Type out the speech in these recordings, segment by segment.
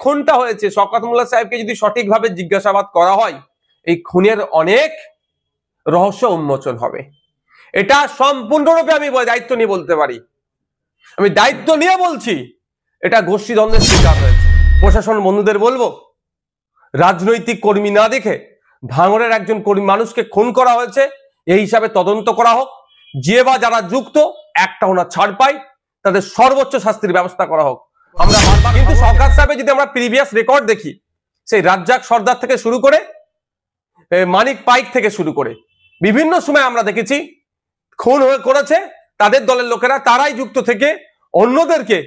খুনটা হয়েছে শওকত মোল্লা সাহেবকে যদি সঠিকভাবে জিজ্ঞাসাবাদ করা হয় এই খুনের অনেক রহস্য উন্মোচন হবে। এটা সম্পূর্ণরূপে আমি দায়িত্ব নিয়ে বলতে পারি, আমি দায়িত্ব নিয়ে বলছি এটা গোষ্ঠীদ্বন্দ্বের শিকার হয়েছে। প্রশাসন বন্ধুদের বলবো, রাজনৈতিক কর্মী না দেখে ভাঙড়ের একজন কর্মী মানুষকে খুন করা হয়েছে, এই হিসাবে তদন্ত করা হোক। যে বা যারা যুক্ত একটাও না ছাড় পায়, তাদের সর্বোচ্চ শাস্তির ব্যবস্থা করা হোক। আমরা কিন্তু সরকার সাহেবের যদি আমরা প্রিভিয়াস রেকর্ড দেখি, সেই রাজ্জাক সর্দার থেকে শুরু করে মানিক পাইক থেকে শুরু করে বিভিন্ন সময় আমরা দেখেছি খুন করেছে তাদের দলের লোকেরা, তারাই যুক্ত থেকে অন্যদেরকে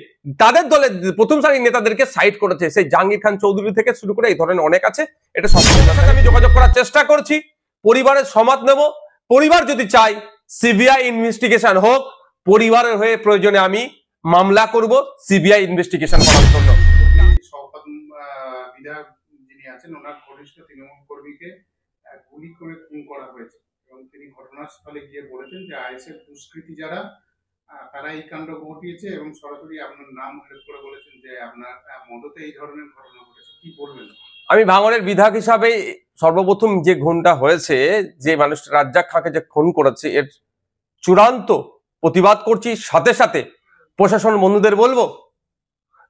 তাদের দলের প্রথম সারির নেতাদেরকে সাইড করেছে। সেই জাহাঙ্গীর খান চৌধুরী থেকে শুরু করে এই ধরনের অনেক আছে। এটা সকলের সাথে আমি যোগাযোগ করার চেষ্টা করছি, পরিবারের সমর্থন নেব। পরিবার যদি চাই সিবিআই ইনভেস্টিগেশন হোক, পরিবারের হয়ে প্রয়োজনে আমি মামলা করব সিবিআই ইনভেস্টিগেশন করার জন্য। যিনি আছেন ওনার ঘনিষ্ঠ তৃণমূল কর্মীকে গুলি করে খুন করা হয়েছে এবং তিনি ঘটনাস্থলে গিয়ে বলেছেন যে আইএসএফ দুষ্কৃতী যারা তারা এই কাণ্ড ঘটিয়েছে এবং সরাসরি আপনার নাম উল্লেখ করে বলেছেন যে আপনার মদতে এই ধরনের ঘটনা ঘটেছে। কি বলবেন? আমি ভাঙড়ের বিধায়ক হিসাবে সর্বপ্রথম যে খুনটা হয়েছে, যে মানুষটা রাজ্জাক খাঁকে যে খুন করেছে, এর চূড়ান্ত প্রতিবাদ করছি। সাথে সাথে প্রশাসন বন্ধুদের বলবো,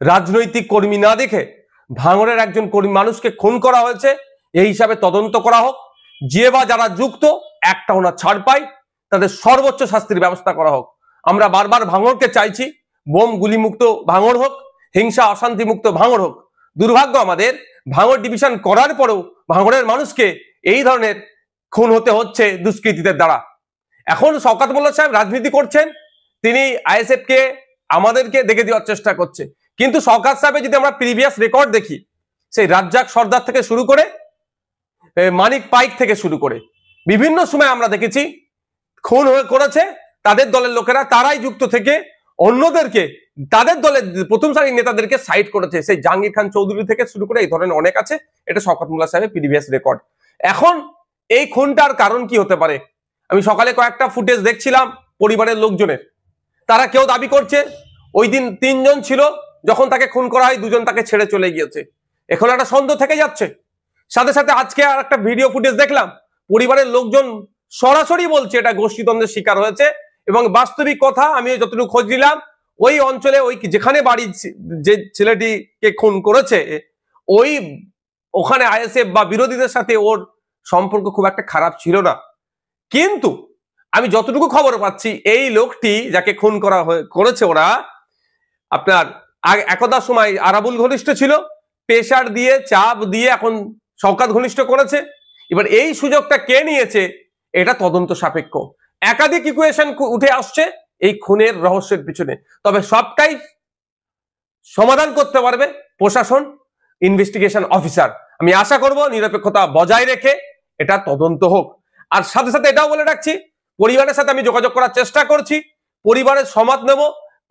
রাজনৈতিক কর্মী না দেখে ভাঙড়ের একজন কর্মী মানুষকে খুন করা হয়েছে, এই হিসাবে তদন্ত করা হোক। যে বা যারা যুক্ত একটাও না ছাড় পায়, তাদের সর্বোচ্চ শাস্তির ব্যবস্থা করা হোক। আমরা বারবার ভাঙড়কে চাইছি বোম গুলি মুক্ত ভাঙড় হোক, হিংসা অশান্তি মুক্ত ভাঙড় হোক। দুর্ভাগ্য আমাদের ভাঙড় ডিভিশন করার পরেও ভাঙড়ের মানুষকে এই ধরনের খুন হতে হচ্ছে দুষ্কৃতীদের দ্বারা। এখন শওকত মোল্লা সাহেব রাজনীতি করছেন, তিনি আইএসএফ কে আমাদেরকে দেখে দেওয়ার চেষ্টা করছে। কিন্তু শওকত সাহেবের যদি আমরা প্রিভিয়াস রেকর্ড দেখি, সেই রাজ্জাক সর্দার থেকে শুরু করে মানিক পাইক থেকে শুরু করে বিভিন্ন সময় আমরা দেখেছি খুন করেছে তাদের দলের লোকেরা, তারাই যুক্ত থেকে অন্যদেরকে তাদের দলের প্রথম সারির নেতাদেরকে সাইড করেছে। সেই জাহাঙ্গীর খান চৌধুরী থেকে শুরু করে এই ধরনের অনেক আছে। এটা শওকত মোল্লা সাহেবের প্রিভিয়াস রেকর্ড। এখন এই খুনটার কারণ কি হতে পারে? আমি সকালে কয়েকটা ফুটেজ দেখছিলাম পরিবারের লোকজনের, তারা কেউ দাবি করছে ওই দিন 3 জন ছিল, যখন তাকে খুন করা হয় 2 জন তাকে ছেড়ে চলে গিয়েছে। এখন একটা সন্দেহ থেকে যাচ্ছে। সাথে সাথে আজকে আর একটা ভিডিও ফুটেজ দেখলাম, পরিবারের লোকজন সরাসরি বলছে এটা গোষ্ঠীদ্বন্দ্বের শিকার হয়েছে। এবং বাস্তবিক কথা, আমি যতটুকু খোঁজ নিলাম, ওই অঞ্চলে ওই যেখানে বাড়ি যে ছেলেটিকে খুন করেছে, ওখানে আইএসএফ বা বিরোধীদের সাথে ওর সম্পর্ক খুব একটা খারাপ ছিল না। কিন্তু আমি যতটুকু খবর পাচ্ছি, এই লোকটি যাকে খুন করেছে ওরা, আপনার একদা সময় আরাবুল ঘনিষ্ঠ ছিল, প্রেসার দিয়ে চাপ দিয়ে এখন শওকত ঘনিষ্ঠ করেছে। এবার এই সুযোগটা কে নিয়েছে এটা তদন্ত সাপেক্ষ। একাধিক ইকুয়েশন উঠে আসছে এই খুনের রহস্যের পিছনে, তবে সবটাই সমাধান করতে পারবে প্রশাসন, ইনভেস্টিগেশন অফিসার। আমি আশা করব নিরপেক্ষতা বজায় রেখে এটা তদন্ত হোক। আর সাথে সাথে এটাও বলে রাখছি, পরিবারের সাথে আমি যোগাযোগ করার চেষ্টা করছি, পরিবারের সমর্থন নেব।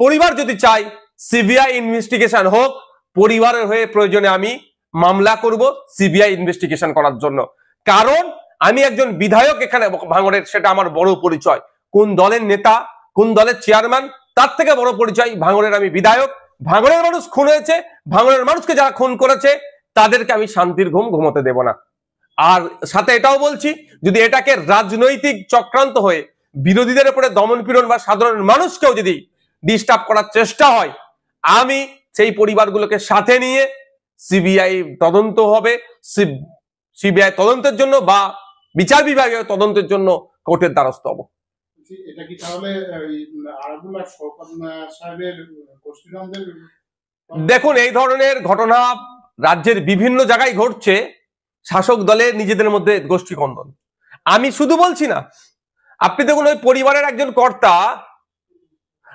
পরিবার যদি চাই সিবিআই ইনভেস্টিগেশন হোক, পরিবারের হয়ে প্রয়োজনে আমি মামলা করব সিবিআই ইনভেস্টিগেশন করার জন্য। কারণ আমি একজন বিধায়ক এখানে ভাঙড়ের, সেটা আমার বড় পরিচয়। কোন দলের নেতা, কোন দলের চেয়ারম্যান, তার থেকে বড় পরিচয় ভাঙড়ের আমি বিধায়ক। ভাঙড়ের মানুষ খুন হয়েছে, ভাঙড়ের মানুষকে যারা খুন করেছে তাদেরকে আমি শান্তির ঘুম ঘুমোতে দেব না। আর সাথে এটাও বলছি, যদি এটাকে রাজনৈতিক চক্রান্ত হয়ে বিরোধীদের উপরে দমন পীড়ন বা সাধারণ মানুষকেও যদি ডিস্টার্ব করার চেষ্টা হয়, আমি সেই পরিবারগুলোকে সাথে নিয়ে সিবিআই তদন্ত হবে, সিবিআই তদন্তের জন্য বা বিচার বিভাগীয় তদন্তের জন্য কোর্টের দ্বারস্থ হব। এটা কি তাহলে আরাবুল আর শওকত সাহেবের গোষ্ঠীদ্বন্দ্বের? দেখুন, এই ধরনের ঘটনা রাজ্যের বিভিন্ন জায়গায় ঘটছে, শাসক দলের নিজেদের মধ্যে গোষ্ঠী কন্দন। আমি শুধু বলছি না, আপনি দেখুন ওই পরিবারের একজন কর্তা,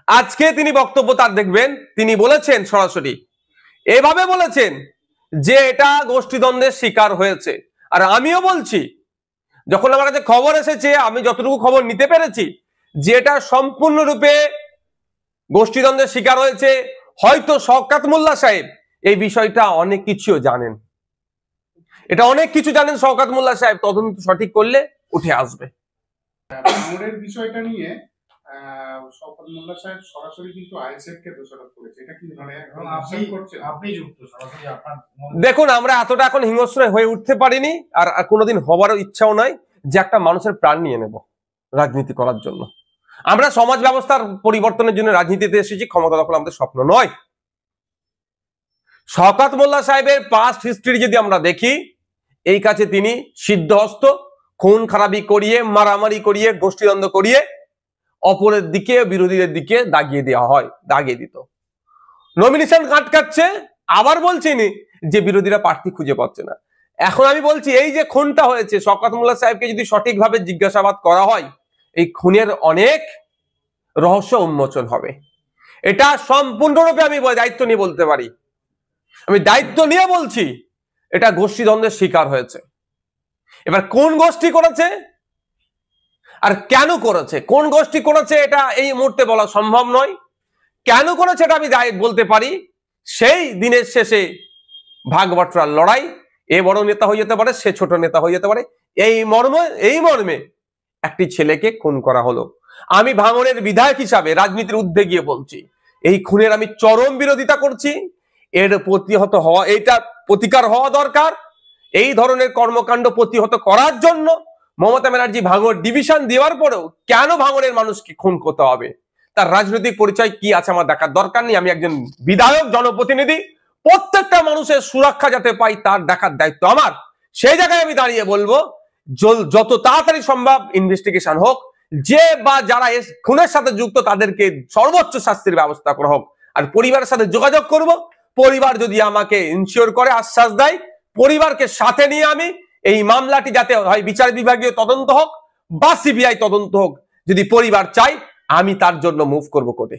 আজকে তিনি বক্তব্য তার দেখবেন, তিনি বলেছেন সরাসরি এভাবে বলেছেন যে এটা গোষ্ঠীদ্বন্দ্বের শিকার হয়েছে। আর আমিও বলছি, যখন আমার কাছে খবর এসেছে, আমি যতটুকু খবর নিতে পেরেছি, যে এটা সম্পূর্ণরূপে গোষ্ঠীদ্বন্দ্বের শিকার হয়েছে। হয়তো শওকত মোল্লা সাহেব এই বিষয়টা অনেক কিছু জানেন, এটা অনেক কিছু জানেন শওকত মোল্লা সাহেব, তদন্ত সঠিক করলে উঠে আসবে। ভাঙড়ের বিষয়টা নিয়ে শওকত মোল্লা সাহেব সরাসরি কিন্তু আইএসএফ কে দোষারোপ করেছে, এটা কি মানে এবং আপনি যুক্ত সরাসরি আপনার দেখুন, আমরা এতটা এখন হিংস্র হয়ে উঠতে পারিনি, আর কোনোদিন হবারও ইচ্ছাও নাই যে একটা মানুষের প্রাণ নিয়ে নেব রাজনীতি করার জন্য। আমরা সমাজ ব্যবস্থার পরিবর্তনের জন্য রাজনীতিতে এসেছি, ক্ষমতা দখল আমাদের স্বপ্ন নয়। শওকত মোল্লা সাহেবের পাস্ট হিস্ট্রি যদি আমরা দেখি, এই কাছে তিনি সিদ্ধহস্ত, খুন খারাপি করিয়ে, মারামারি করিয়ে, গোষ্ঠীদ্বন্দ্ব করিয়ে অপরের দিকে, বিরোধীদের দিকে দাগিয়ে দেওয়া হয়, দাগিয়ে দিত। নমিনেশন আটকাচ্ছে, আবার বলছিনি যে বিরোধীরা প্রার্থী খুঁজে পাচ্ছে না। এখন আমি বলছি, এই যে খুনটা হয়েছে, শওকত মোল্লা সাহেবকে যদি সঠিকভাবে জিজ্ঞাসাবাদ করা হয়, এই খুনের অনেক রহস্য উন্মোচন হবে। এটা সম্পূর্ণরূপে আমি দায়িত্ব নিয়ে বলতে পারি, আমি দায়িত্ব নিয়ে বলছি, এটা গোষ্ঠীদ্বন্দ্বের শিকার হয়েছে। এবার কোন গোষ্ঠী করেছে আর কেন করেছে, কোন গোষ্ঠী করেছে এটা এই মুহূর্তে বলা সম্ভব নয়। কেন করেছে এটা আমি বলতে পারি, সেই দিনের শেষে ভাগবটরার লড়াই, এ বড় নেতা হয়ে যেতে পারে, সে ছোট নেতা হয়ে যেতে পারে, এই মর্মে একটি ছেলেকে খুন করা হলো। আমি ভাঙড়ের বিধায়ক হিসাবে রাজনীতির ঊর্ধ্বে গিয়ে বলছি, এই খুনের আমি চরম বিরোধিতা করছি। এর প্রতিহত হওয়া, এইটা প্রতিকার হওয়া দরকার। এই ধরনের কর্মকাণ্ড প্রতিহত করার জন্য মমতা ব্যানার্জি ভাঙড় ডিভিশন দেওয়ার পরেও কেন ভাঙড়ের মানুষকে খুন করতে হবে, তার রাজনৈতিক পরিচয় কি আছে আমার দেখার দরকার নেই। আমি একজন বিধায়ক, জনপ্রতিনিধি, প্রত্যেকটা মানুষের সুরক্ষা যাতে পাই তার দেখার দায়িত্ব আমার। সেই জায়গায় আমি দাঁড়িয়ে বলবো, যত তাড়াতাড়ি সম্ভব ইনভেস্টিগেশন হোক, যে বা যারা খুনের সাথে যুক্ত তাদেরকে সর্বোচ্চ শাস্তির ব্যবস্থা করা হোক। আর পরিবারের সাথে যোগাযোগ করব, পরিবার যদি আমাকে ইনশিওর করে, আশ্বাস দেয়, পরিবারকে সাথে নিয়ে আমি এই মামলাটি যাতে হয় বিচার বিভাগীয় তদন্ত হোক বা সিবিআই তদন্ত হোক, যদি পরিবার চাই, আমি তার জন্য মুভ করব কোর্টে।